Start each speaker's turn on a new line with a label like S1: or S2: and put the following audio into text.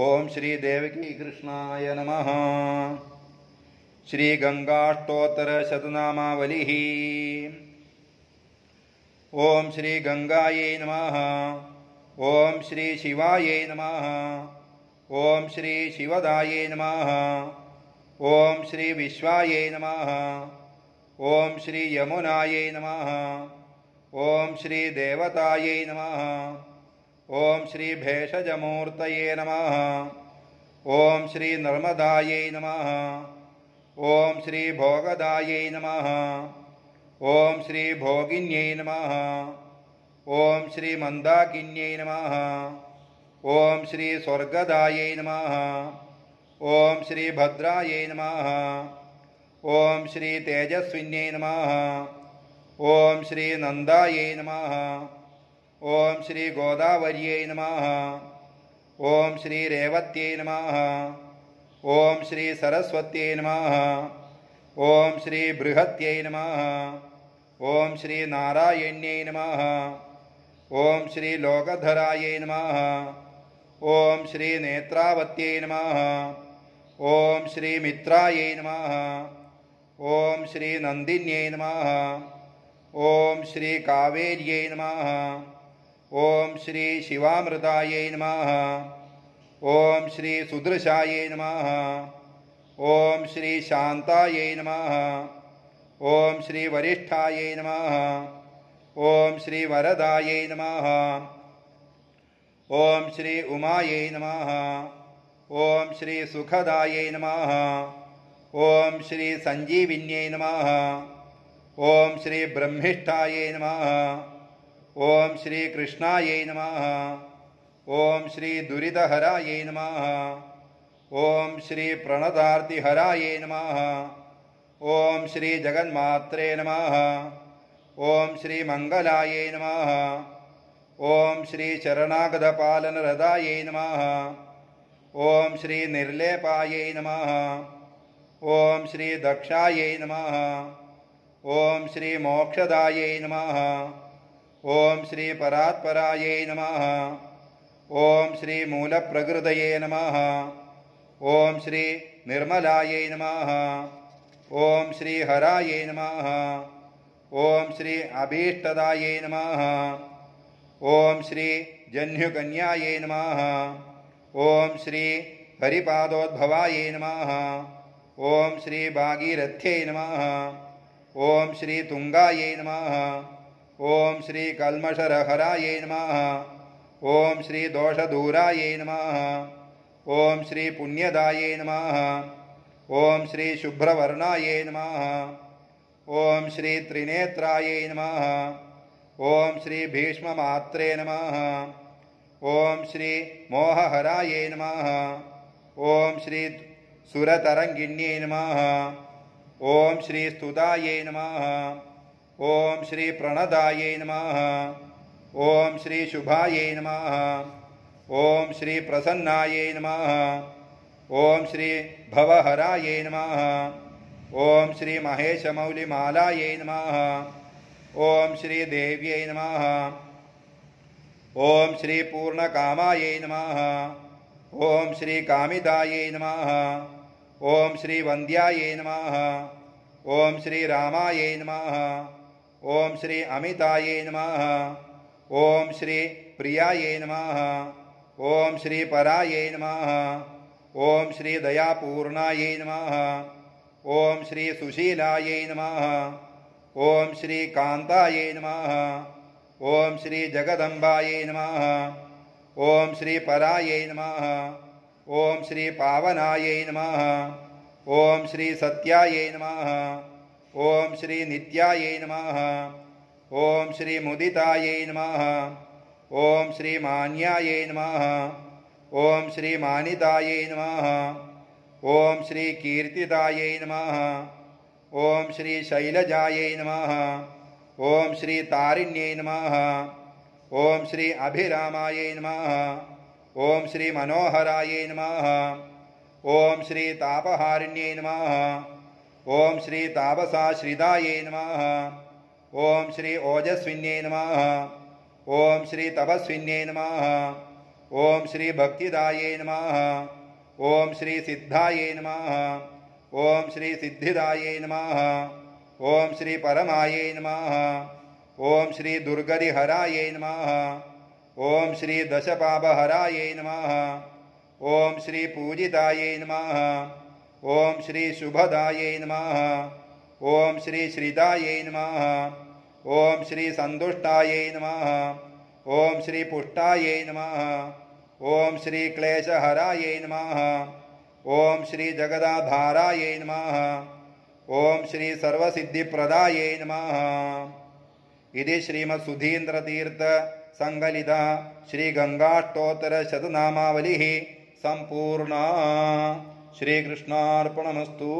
S1: ओम श्री देवकी कृष्णाय नमः। श्री गंगाष्टोत्तर शतनामावलिः। ओम श्री गंगायै नमः। ओम श्री शिवायै नमः। ओम श्री शिवदायै नमः। ओम श्री विश्वायै नमः। ओम श्री यमुनायै नमः। ओम श्री देवतायै नमः। ओम श्री भेषजमूर्तये नमः। ओम श्री नर्मदायै नमः। ओम श्री भोगदायै नमः। ओम श्री भोगिन्यै नमः। ओम श्री मंदाकिन्यै नमः। ओम श्री स्वर्गदायै नमः। ओम श्री भद्रायै नमः। ओम श्री तेजस्विन्यै नमः। ओम श्री नंदायै नमः। ओम श्री गोदावर्यै नमः। ओम श्री रेवत्यै नमः। ओम श्री सरस्वत्यै नमः। ओम श्री बृहत्यै नमः। ओम श्री नारायण्यै नमः। ओम श्री लोकधरायै नमः। ओम श्री नेत्रावत्यै नमः। ओम श्री मित्रायै नमः। ओम श्री नंदिन्यै नमः। ओम श्री कावेर्यै नमः। ओम श्री शिवामृतायै नमः। ओम श्री सुदृशायै नमः। ओम श्री शांतायै नमः। ओम श्री वरिष्ठायै नमः। ओम श्री वरदायै नमः। ओम श्री उमायै नमः। ओम श्री सुखदायै नमः। ओम श्री संजीविन्यै नमः। ओम श्री ब्रह्मिष्ठायै नमः। ओम श्री कृष्णायै नमः। ओम श्री दुरितहरायै नमः। ओम श्री प्रणतार्तिहरायै नमः। ओम श्री जगन्मात्रे नमः। ओम श्री मंगलायै नमः। ओम श्री शरणागतपालनरदायै नमः। ओम श्री निर्लेपायै नमः। ओम श्री दक्षायै नमः। ओम श्री मोक्षदायै नमः। ओम श्री परात्परायै नमः। ओम श्री मूलप्रकृतये नमः। ओम श्री निर्मलायै नमः। ओम श्री हरायै नमः। ओम श्री अभीष्टदायै नमः। ओम श्री जह्नुकन्यायै नमः। ओम श्री हरिपादोद्भवायै नमः। ओम श्री भागीरथ्यै नमः। ओम श्री तुंगायै नमः। ओम श्री कल्मषरहरायै नमः। ओम श्री दोषदूरायै नमः। ओम श्री पुण्यदायै नमः। ओम श्री शुभ्रवर्णायै नमः। ओम श्री त्रिनेत्रायै नमः। ओम श्री भीष्ममात्रे नमः। ओम श्री मोहहरायै नमः। ओम श्री सुरतरंगिण्यै नमः। ओम श्री स्तुतायै नमः। ओम श्री प्रणदायै नमः। ओम श्री शुभायै नमः। ओम श्री प्रसन्नायै नमः। ओम श्री भवहरायै नमः। ओम श्री महेशमौलिमालायै नमः। ओम श्री देव्यै नमः। ओम श्री पूर्णकामायै नमः। ओम श्री कामिदायै नमः। ओम श्री वन्द्यायै नमः। ओम श्री रामायै नमः। ओम श्री अमितायै नमः। ओम श्री प्रियायै नमः। ओम श्री परायै नमः। ओम श्री दयापूर्णायै नमः। ओम श्री सुशीलायै नमः। ओम श्री कान्तायै नमः। ओम श्री जगदम्बायै नमः। ओम श्री परायै नमः। ओम श्री पावनायै नमः। ओम श्री सत्यायै नमः। ओम श्री नित्यायै नमः। ओम श्री मुदितायै नमः। ओम श्री मान्यायै नमः। ओम श्री मानितायै नमः। ओम श्री कीर्तितायै नमः। ओम श्री शैलजायै नमः। ओम श्री तारिण्यै नमः। ओम श्री अभिरामायै नमः। ओम श्री मनोहरायै नमः। ओम श्री तापहारिण्यै नमः। ओम श्री तापसाश्रितायै नमः। ओम श्री ओजस्विन्यै नमः। ओम श्री तपस्विन्यै नमः। ओम श्री भक्तिदाये नमः। ओम श्री सिद्धाये नमः। ओम श्री सिद्धिदाये नमः। ओम श्री परमाये नमः। ओम श्री दुर्गरिहराये नमः। ओम श्री दशपापहराये नमः। ओम श्री पूजिताये नमः। ओम श्री शुभदाये नमः। ओम श्री श्रीदाये नमः। ओम श्री संतुष्टाये नमः। ओम श्री पुष्टाये नमः। ओम श्री क्लेशहराये नमः। ओम श्री जगदाधाराये नमः। ओम श्री सर्वसिद्धिप्रदाये नमः। इति श्रीमत्सुधीन्द्रतीर्थ संकलिता श्री गंगाष्टोत्तर शतनामावलिः संपूर्णा। श्रीकृष्णार्पणमस्तु।